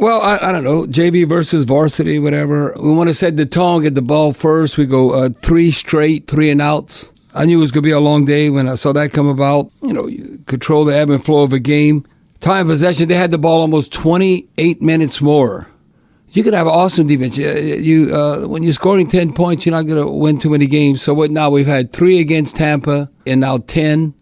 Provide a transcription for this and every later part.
Well, I don't know, JV versus varsity, whatever. We want to set the tone, get the ball first. We go 3 straight, 3 and outs. I knew it was going to be a long day when I saw that come about. You control the ebb and flow of a game. Time of possession, they had the ball almost 28 minutes more. You could have an awesome defense. When you're scoring 10 points, you're not going to win too many games. So now we've had 3 against Tampa and now 10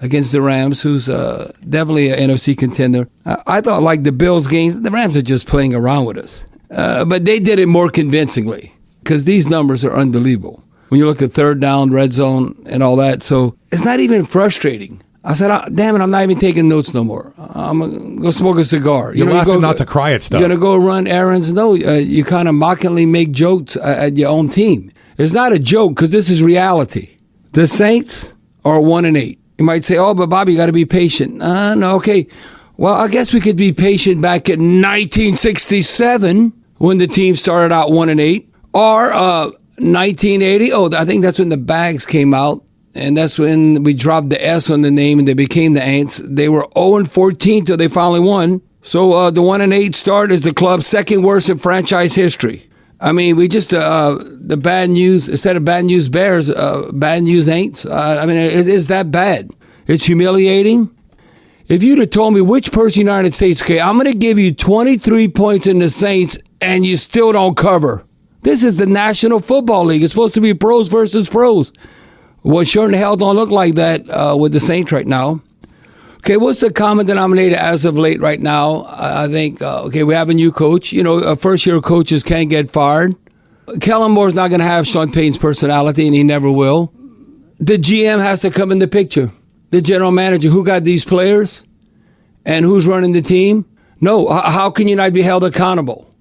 against the Rams, who's definitely an NFC contender. I thought, like the Bills games, the Rams are just playing around with us. But they did it more convincingly because these numbers are unbelievable. When you look at third down, red zone, and all that. So it's not even frustrating. I said, damn it, I'm not even taking notes no more. I'm going to go smoke a cigar. You're laughing not to cry at stuff. You're going to go run errands? No, you kind of mockingly make jokes at your own team. It's not a joke because this is reality. The Saints are 1-8. You might say, oh, but Bobby, you got to be patient. No, okay. Well, I guess we could be patient back in 1967 when the team started out 1-8. Or 1980. Oh, I think that's when the Bags came out. And that's when we dropped the S on the name and they became the Ants. They were 0-14 till they finally won. So the 1-8 start is the club's second worst in franchise history. I mean, we just, the bad news, instead of bad news Bears, bad news Aints. It is that bad. It's humiliating. If you'd have told me which person in the United States, okay, I'm going to give you 23 points in the Saints and you still don't cover. This is the National Football League. It's supposed to be pros versus pros. Well, sure in the hell don't look like that with the Saints right now. Okay, what's the common denominator as of late right now? I think, we have a new coach. First-year coaches can't get fired. Kellen Moore's not going to have Sean Payton's personality, and he never will. The GM has to come in the picture. The general manager, who got these players and who's running the team? No, how can you not be held accountable?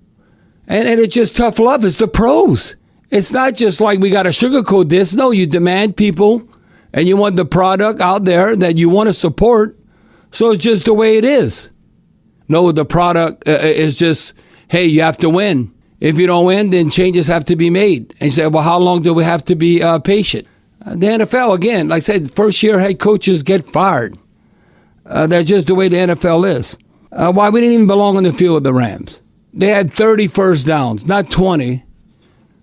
And it's just tough love. It's the pros. It's not just like we got to sugarcoat this. No, you demand people, and you want the product out there that you want to support. So it's just the way it is. No, the product is just, hey, you have to win. If you don't win, then changes have to be made. And you say, well, how long do we have to be patient? The NFL, again, like I said, first-year head coaches get fired. That's just the way the NFL is. Why we didn't even belong on the field with the Rams. They had 30 first downs, not 20.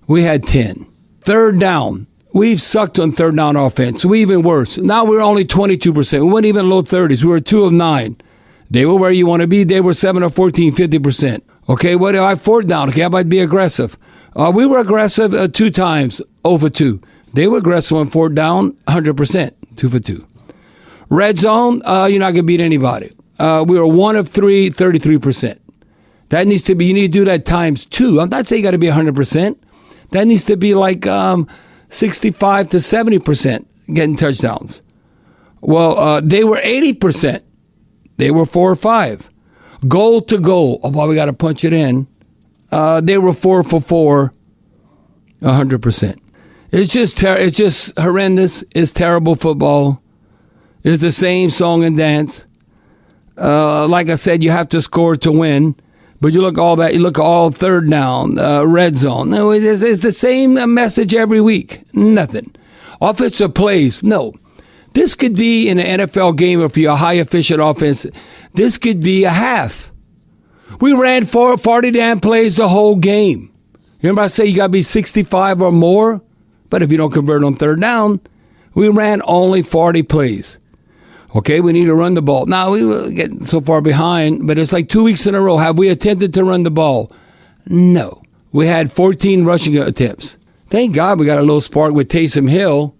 We had 10. Third down. We've sucked on third down offense. We even worse. Now we're only 22%. We weren't even low 30s. We were 2 of 9. They were where you want to be. They were 7 of 14, 50%. Okay, what do I fourth down? Okay, I might be aggressive. We were aggressive 2 times, 0 for 2. They were aggressive on fourth down, 100%, 2 for 2. Red zone, you're not going to beat anybody. We were 1 of 3, 33%. That needs to be, you need to do that times 2. I'm not saying you got to be 100%. That needs to be like 65 to 70% getting touchdowns. Well, they were 80%. They were 4 or 5. Goal to goal. Oh, boy, we got to punch it in. They were 4 for 4, 100%. It's just horrendous. It's terrible football. It's the same song and dance. Like I said, you have to score to win. But you look all third down, red zone. No, it's the same message every week. Nothing. Offensive plays, no. This could be in an NFL game, or if you're a high-efficient offense, this could be a half. We ran 40 damn plays the whole game. Remember I say you got to be 65 or more? But if you don't convert on third down, we ran only 40 plays. Okay, we need to run the ball. Now, we were getting so far behind, but it's like 2 weeks in a row. Have we attempted to run the ball? No. We had 14 rushing attempts. Thank God we got a little spark with Taysom Hill.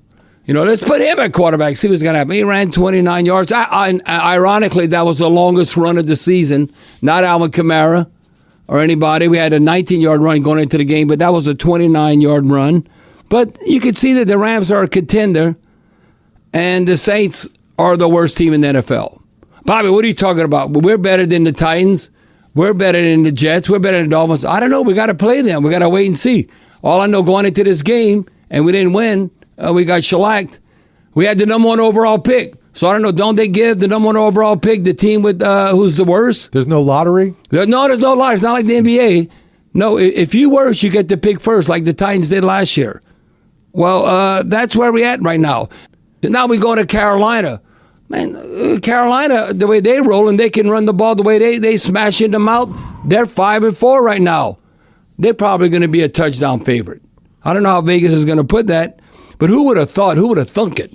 Let's put him at quarterback, see what's going to happen. He ran 29 yards. Ironically, that was the longest run of the season. Not Alvin Kamara or anybody. We had a 19-yard run going into the game, but that was a 29-yard run. But you can see that the Rams are a contender, and the Saints are the worst team in the NFL. Bobby, what are you talking about? We're better than the Titans. We're better than the Jets. We're better than the Dolphins. I don't know. We got to play them. We got to wait and see. All I know going into this game, and we didn't win, we got shellacked. We had the number 1 overall pick. So I don't know. Don't they give the number 1 overall pick the team with who's the worst? There's no lottery? No, there's no lottery. It's not like the NBA. No, if you worse, you get the pick first, like the Titans did last year. Well, that's where we're at right now. Now we go to Carolina. Man, Carolina, the way they roll and they can run the ball the way they smashing them out. They're 5-4 right now. They're probably going to be a touchdown favorite. I don't know how Vegas is going to put that, but who would have thought, who would have thunk it,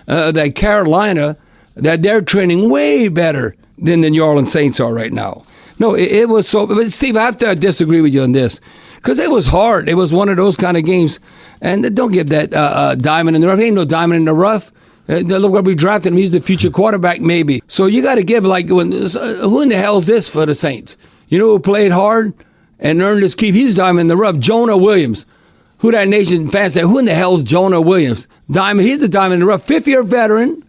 that Carolina, that they're training way better than the New Orleans Saints are right now. No, it was so. But Steve, I have to disagree with you on this because it was hard. It was one of those kind of games. And don't give that diamond in the rough. Ain't no diamond in the rough. Look where we drafted him. He's the future quarterback, maybe. So you got to give, like, who in the hell is this for the Saints? You know who played hard and earned his keep? He's diamond in the rough. Jonah Williams. Who that Nation fans say, who in the hell is Jonah Williams? Diamond. He's the diamond in the rough. 5th-year veteran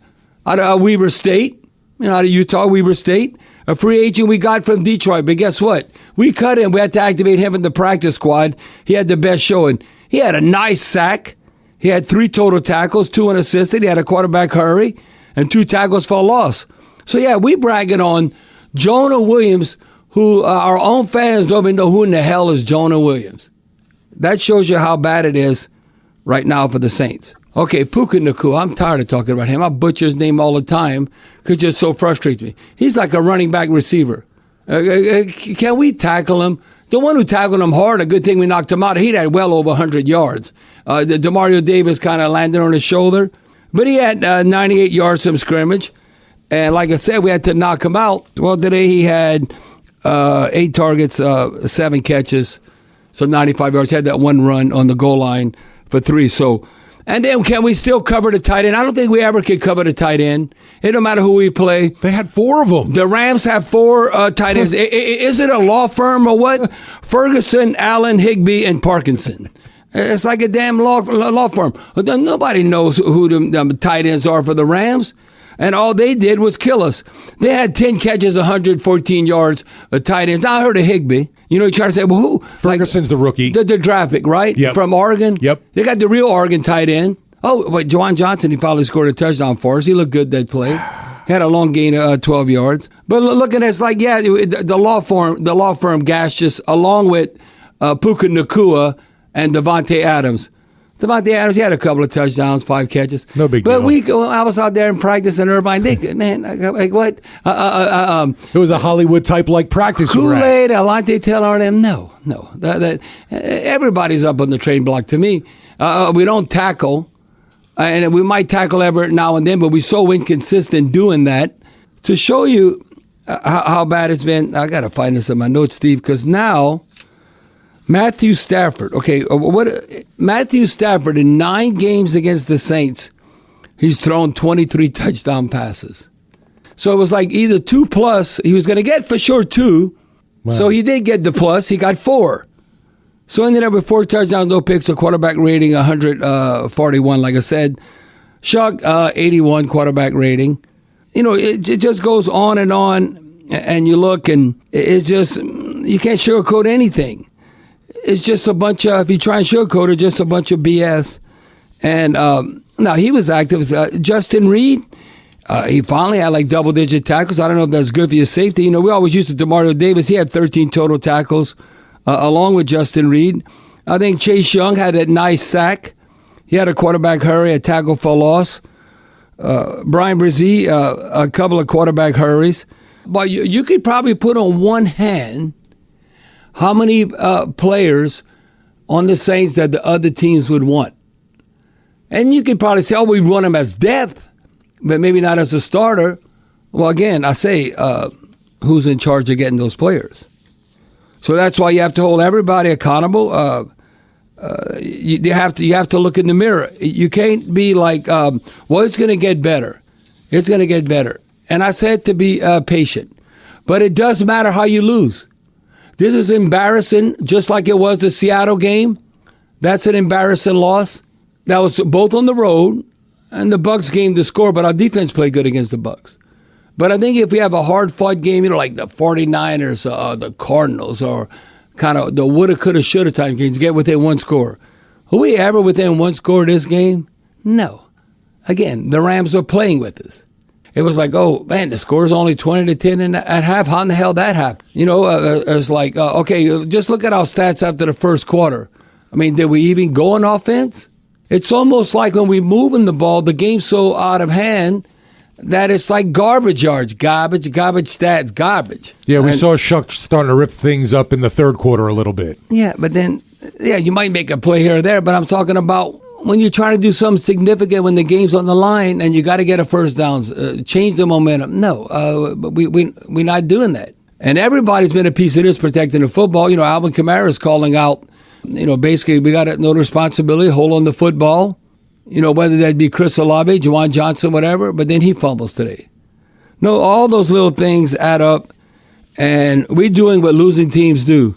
out of Weber State. Out of Utah, Weber State. A free agent we got from Detroit. But guess what? We cut him. We had to activate him in the practice squad. He had the best showing. He had a nice sack. He had 3 total tackles, 2 unassisted. He had a quarterback hurry and 2 tackles for a loss. So, yeah, we bragging on Jonah Williams, who our own fans don't even know who in the hell is Jonah Williams. That shows you how bad it is right now for the Saints. Okay, Puka Nacua. I'm tired of talking about him. I butcher his name all the time because it just so frustrates me. He's like a running back receiver. Can we tackle him? The one who tackled him hard, a good thing we knocked him out. He had well over 100 yards. DeMario Davis kind of landed on his shoulder. But he had 98 yards from scrimmage. And like I said, we had to knock him out. Well, today he had 8 targets, 7 catches. So 95 yards. He had that one run on the goal line for 3. So, and then can we still cover the tight end? I don't think we ever could cover the tight end. It don't matter who we play. They had 4 of them. The Rams have 4 tight ends. Is it a law firm or what? Ferguson, Allen, Higbee, and Parkinson. It's like a damn law firm. Nobody knows who the tight ends are for the Rams. And all they did was kill us. They had 10 catches, 114 yards, tight ends. Now I heard of Higbee. You know, you try to say, well, who? Ferguson's the rookie. The draft pick, right? Yep. From Oregon? Yep. They got the real Oregon tight end. Oh, but Juwan Johnson, he finally scored a touchdown for us. He looked good that play. He had a long gain of 12 yards. But look at it, it's like, yeah, the law firm gashed us along with Puka Nacua and Devontae Adams. Devontae Adams, he had a couple of touchdowns, 5 catches. No big deal. But I was out there in practice in Irvine. Man, like what? It was a Hollywood type like practice. Kool-Aid, Alante Taylor, them. No. That everybody's up on the trade block to me. We don't tackle, and we might tackle Everett now and then, but we're so inconsistent doing that. To show you how bad it's been, I got to find this in my notes, Steve, because now Matthew Stafford. Okay, Matthew Stafford in 9 games against the Saints, he's thrown 23 touchdown passes. So it was like either 2+. He was going to get for sure 2. Wow. So he did get the plus. He got 4. So ended up with 4 touchdowns, no picks, a quarterback rating 141. Like I said, Shough 81 quarterback rating. You know, it just goes on, and you look, and it's just you can't sugarcoat anything. It's just a bunch of, if you try and sugarcoat it, just a bunch of BS. And now he was active. Justin Reed, he finally had like double-digit tackles. I don't know if that's good for your safety. You know, we always used to DeMario Davis. He had 13 total tackles along with Justin Reed. I think Chase Young had a nice sack. He had a quarterback hurry, a tackle for loss. Brian Brzee, a couple of quarterback hurries. But you could probably put on one hand how many players on the Saints that the other teams would want. And you could probably say, we want them as depth, but maybe not as a starter. Well, again, I say, who's in charge of getting those players? So that's why you have to hold everybody accountable. You have to look in the mirror. You can't be like, it's going to get better. It's going to get better. And I said to be patient. But it does matter how you lose. This is embarrassing, just like it was the Seattle game. That's an embarrassing loss. That was both on the road, and the Bucs gained the score, but our defense played good against the Bucs. But I think if we have a hard-fought game, like the 49ers or the Cardinals, or kind of the woulda, coulda, shoulda type games, get within 1 score. Are we ever within 1 score this game? No. Again, the Rams were playing with us. It was like, the score's only 20-10 at half. How in the hell that happened? You know, it's like, just look at our stats after the first quarter. I mean, did we even go on offense? It's almost like when we moving the ball, the game's so out of hand, that it's like garbage yards, garbage stats, garbage. Yeah, we saw Shough starting to rip things up in the third quarter a little bit. Yeah, but then, you might make a play here or there, but I'm talking about when you're trying to do something significant when the game's on the line and you got to get a first down, change the momentum. No, we're not doing that. And everybody's been a piece of this protecting the football. Alvin Kamara is calling out, basically we got to know the responsibility, hold on the football. Whether that be Chris Olave, Juwan Johnson, whatever, but then he fumbles today. No, all those little things add up, and we're doing what losing teams do.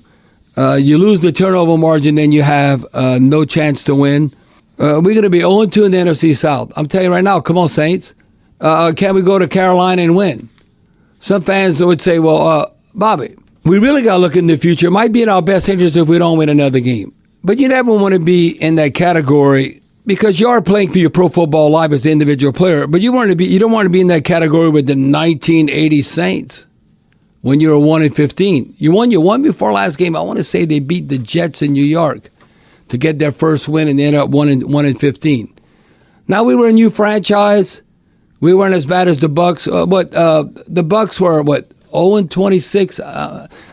You lose the turnover margin, then you have no chance to win. We're going to be 0-2 in the NFC South. I'm telling you right now, come on, Saints. Can we go to Carolina and win? Some fans would say, well, Bobby, we really got to look in the future. It might be in our best interest if we don't win another game. But you never want to be in that category because you are playing for your pro football life as an individual player, but you don't want to be in that category with the 1980 Saints when you were 1-15. You won before last game. I want to say they beat the Jets in New York to get their first win, and they ended up 1-15. Now we were a new franchise. We weren't as bad as the Bucs. The Bucs were 0-26.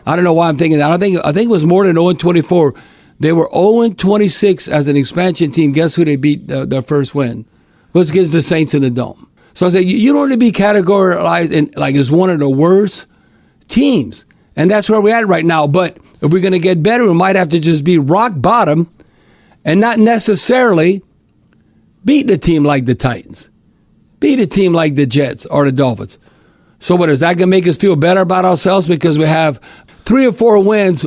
I don't know why I'm thinking that. I think it was more than 0-24. They were 0-26 as an expansion team. Guess who they beat their first win? It was against the Saints in the Dome. So I say you don't want to be categorized as one of the worst teams. And that's where we're at right now. But if we're going to get better, we might have to just be rock bottom and not necessarily beat a team like the Titans, beat a team like the Jets or the Dolphins. So what is that going to make us feel better about ourselves because we have 3 or 4 wins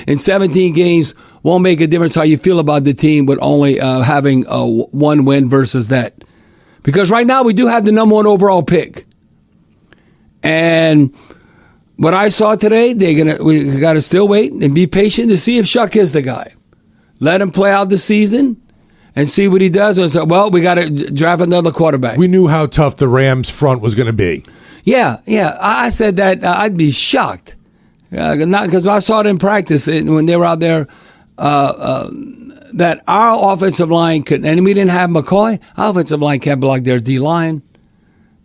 in 17 games won't make a difference how you feel about the team with only having 1 win versus that. Because right now we do have the number 1 overall pick. And what I saw today, we got to still wait and be patient to see if Shough is the guy. Let him play out the season and see what he does. And so, we got to draft another quarterback. We knew how tough the Rams front was going to be. Yeah. I said that I'd be shocked. Not because I saw it in practice when they were out there. That our offensive line could, and we didn't have McCoy. Our offensive line can't block their D line,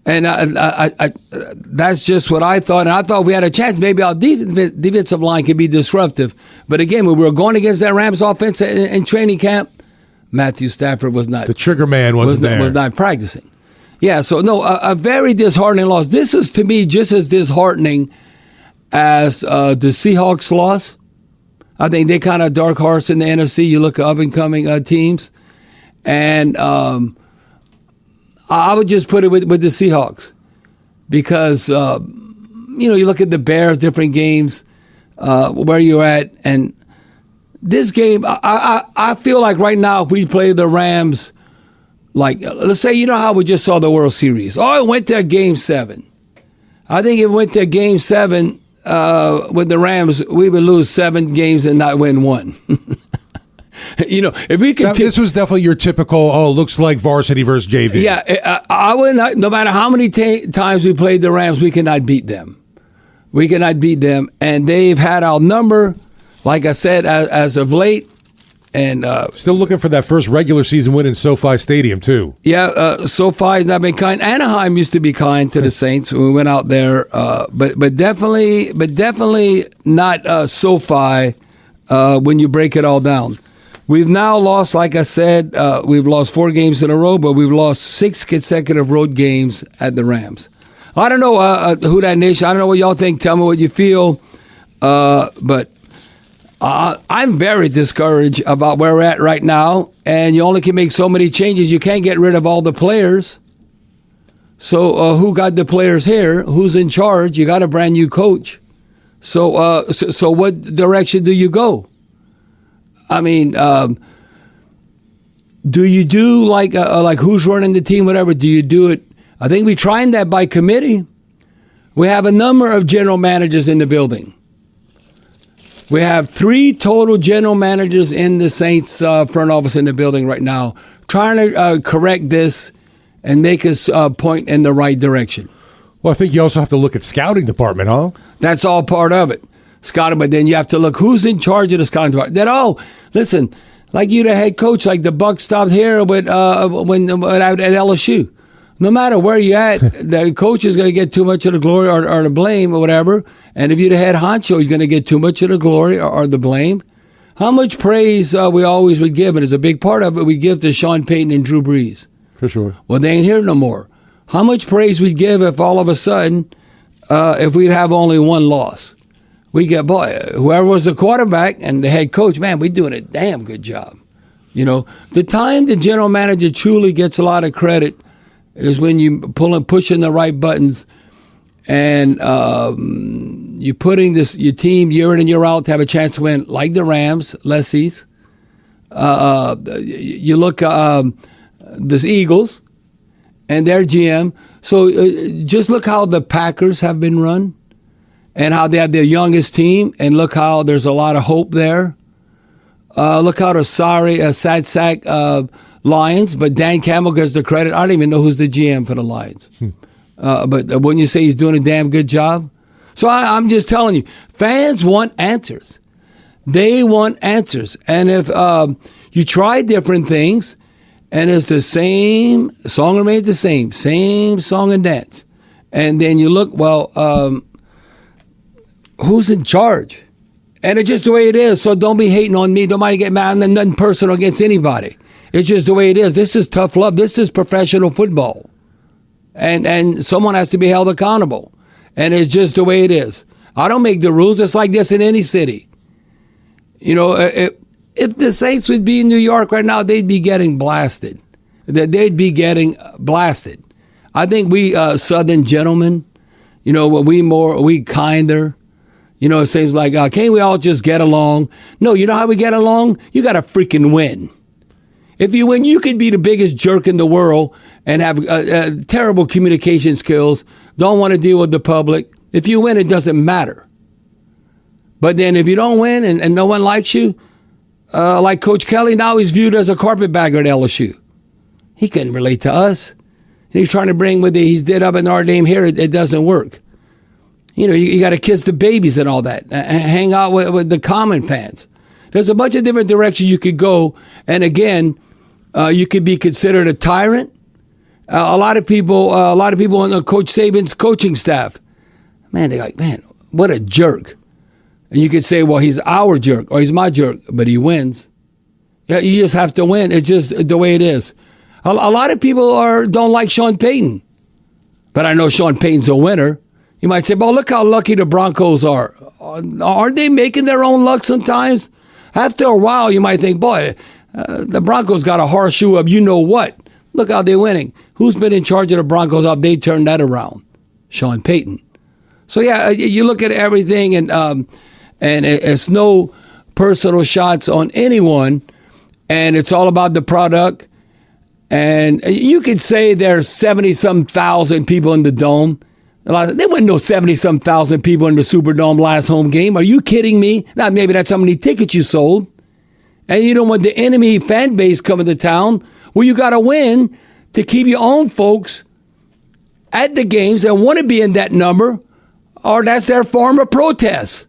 and that's just what I thought. And I thought we had a chance. Maybe our defensive line could be disruptive. But again, when we were going against that Rams offense in training camp, Matthew Stafford was not. The trigger man was not practicing. Yeah, so no, a very disheartening loss. This is to me just as disheartening as the Seahawks loss. I think they kind of dark horse in the NFC. You look at up-and-coming teams. And I would just put it with the Seahawks because, you look at the Bears, different games, where you're at. And this game, I feel like right now if we play the Rams, like, let's say, how we just saw the World Series. Oh, it went to Game 7. I think if it went to Game 7, with the Rams, we would lose 7 games and not win 1. If we could. This was definitely your typical. Looks like varsity versus JV. Yeah, I would not. No matter how many times we played the Rams, we cannot beat them. We cannot beat them, and they've had our number. Like I said, as of late, and still looking for that first regular season win in SoFi Stadium too. Yeah, SoFi's not been kind. Anaheim used to be kind to the Saints when we went out there, but definitely not SoFi when you break it all down. We've now lost, like I said, we've lost 4 games in a row, but we've lost 6 consecutive road games at the Rams. I don't know who that nation. I don't know what y'all think. Tell me what you feel, but. I'm very discouraged about where we're at right now, and you only can make so many changes. You can't get rid of all the players. So who got the players here? Who's in charge? You got a brand new coach. So what direction do you go? I mean, do you do like who's running the team, whatever? Do you do it? I think we're trying that by committee. We have a number of general managers in the building. We have 3 total general managers in the Saints front office in the building right now, trying to correct this and make us point in the right direction. Well, I think you also have to look at scouting department, huh? That's all part of it. Scouting, but then you have to look who's in charge of the scouting department. Then, listen, like you the head coach, like the buck stopped here with when at LSU. No matter where you're at, the coach is going to get too much of the glory or the blame or whatever. And if you're the head honcho, you're going to get too much of the glory or the blame. How much praise we always would give, and it's a big part of it, we give to Sean Payton and Drew Brees. For sure. Well, they ain't here no more. How much praise we'd give if all of a sudden, if we'd have only one loss? We get, boy, whoever was the quarterback and the head coach, man, we're doing a damn good job. You know, the time the general manager truly gets a lot of credit is when you pushing the right buttons, and you're putting your team year in and year out to have a chance to win, like the Rams, lessees. You look the Eagles and their GM. So just look how the Packers have been run, and how they have their youngest team, and look how there's a lot of hope there. Look how the sad sack Lions, but Dan Campbell gets the credit. I don't even know who's the GM for the Lions. But wouldn't you say he's doing a damn good job? So I'm just telling you, fans want answers. They want answers. And if you try different things, and it's the same, song remains the same song and dance, and then you look, well, who's in charge? And it's just the way it is. So don't be hating on me. Nobody get mad, and nothing personal against anybody. It's just the way it is. This is tough love. This is professional football. And someone has to be held accountable. And it's just the way it is. I don't make the rules. It's like this in any city. You know, if the Saints would be in New York right now, they'd be getting blasted. They'd be getting blasted. I think we Southern gentlemen, you know, we kinder. You know, it seems like, can't we all just get along? No, you know how we get along? You got to freaking win. If you win, you could be the biggest jerk in the world and have terrible communication skills, don't want to deal with the public. If you win, it doesn't matter. But then if you don't win and no one likes you, like Coach Kelly, now he's viewed as a carpetbagger at LSU. He couldn't relate to us. And he's trying to bring with he's did up in Notre Dame here, it doesn't work. You know, you got to kiss the babies and all that. Hang out with the common fans. There's a bunch of different directions you could go. And again, you could be considered a tyrant. A lot of people on Coach Saban's coaching staff, man, they're like, man, what a jerk. And you could say, well, he's our jerk or he's my jerk, but he wins. Yeah, you just have to win. It's just the way it is. A lot of people don't like Sean Payton, but I know Sean Payton's a winner. You might say, well, look how lucky the Broncos are. Aren't they making their own luck sometimes? After a while, you might think, boy, the Broncos got a horseshoe up. You know what? Look how they're winning. Who's been in charge of the Broncos? How they turned that around? Sean Payton. So, yeah, you look at everything, and it's no personal shots on anyone, and it's all about the product. And you could say there's 70-some thousand people in the Dome. There wasn't no 70-some thousand people in the Superdome last home game. Are you kidding me? Now, maybe that's how many tickets you sold. And you don't want the enemy fan base coming to town. Well, you got to win to keep your own folks at the games and want to be in that number, or that's their form of protest.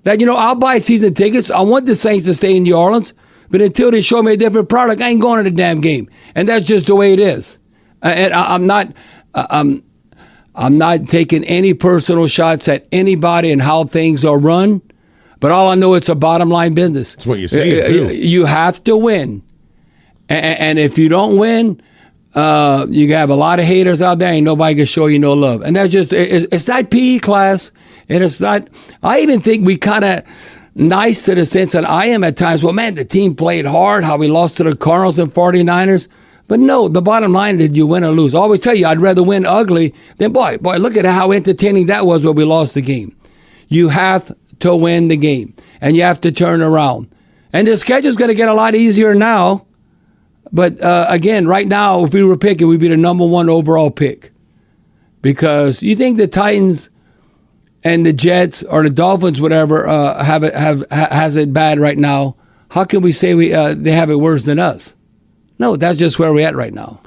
That, you know, I'll buy season tickets. I want the Saints to stay in New Orleans, but until they show me a different product, I ain't going to the damn game. And that's just the way it is. And I'm not taking any personal shots at anybody and how things are run, but all I know, it's a bottom line business. That's what you're saying, too. You have to win. And if you don't win, you have a lot of haters out there, and nobody can show you no love. And that's just, it's not PE class, and it's not, I even think we kind of nice to the sense that I am at times, well, man, the team played hard, how we lost to the Cardinals and 49ers. But no, the bottom line is you win or lose. I always tell you, I'd rather win ugly than, boy, look at how entertaining that was when we lost the game. You have to win the game, and you have to turn around. And the schedule's going to get a lot easier now. But again, right now, if we were picking, we'd be the number one overall pick. Because you think the Titans and the Jets or the Dolphins, whatever, has it bad right now. How can we say they have it worse than us? No, that's just where we're at right now.